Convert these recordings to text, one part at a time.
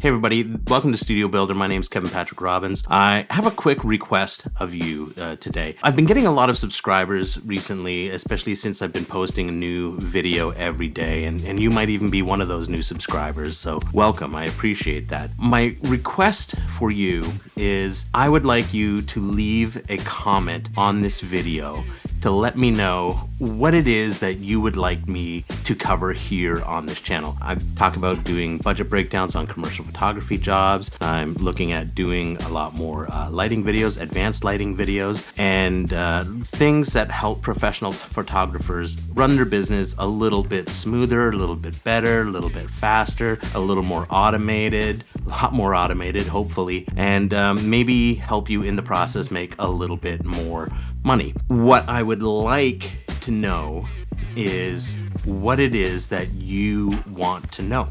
Hey everybody, welcome to Studio Builder. My name is Kevin Patrick Robbins. I have a quick request of you today. I've been getting a lot of subscribers recently, especially since I've been posting a new video every day, and you might even be one of those new subscribers, so welcome, I appreciate that. My request for you is I would like you to leave a comment on this video to let me know what it is that you would like me to cover here on this channel. I've talked about doing budget breakdowns on commercial photography jobs. I'm looking at doing a lot more lighting videos, advanced lighting videos, and things that help professional photographers run their business a little bit smoother, a little bit better, a little bit faster, a little more automated, a lot more automated, hopefully, and maybe help you in the process make a little bit more money. What I would like to know is what it is that you want to know.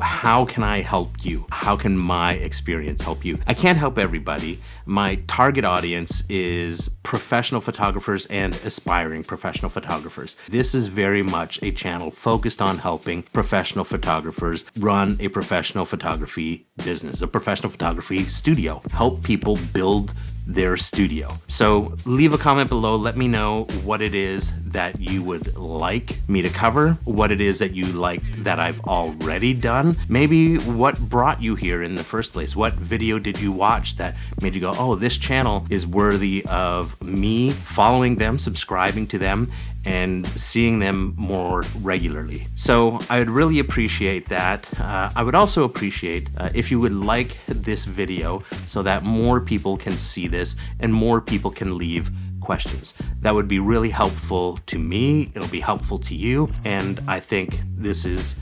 How can I help you? How can my experience help you? I can't help everybody. My target audience is professional photographers and aspiring professional photographers. This is very much a channel focused on helping professional photographers run a professional photography business, a professional photography studio, help people build their studio. So leave a comment below. Let me know what it is that you would like me to cover, what it is that you like that I've already done, maybe what brought you here in the first place. What video did you watch that made you go, oh, this channel is worthy of me following them, subscribing to them, and seeing them more regularly. So I would really appreciate that. I would also appreciate if you would like this video so that more people can see this and more people can leave questions. That would be really helpful to me. It'll be helpful to you. And I think this is,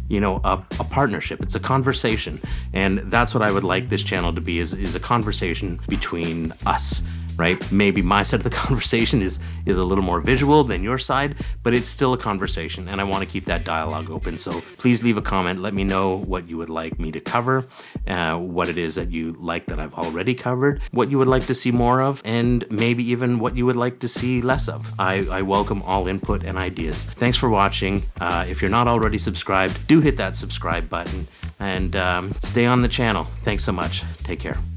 you know, a partnership. It's a conversation. And that's what I would like this channel to be, is a conversation between us. Right? Maybe my side of the conversation is a little more visual than your side, but it's still a conversation, and I want to keep that dialogue open. So please leave a comment. Let me know what you would like me to cover, what it is that you like that I've already covered, what you would like to see more of, and maybe even what you would like to see less of. I welcome all input and ideas. Thanks for watching. If you're not already subscribed, do hit that subscribe button and stay on the channel. Thanks so much. Take care.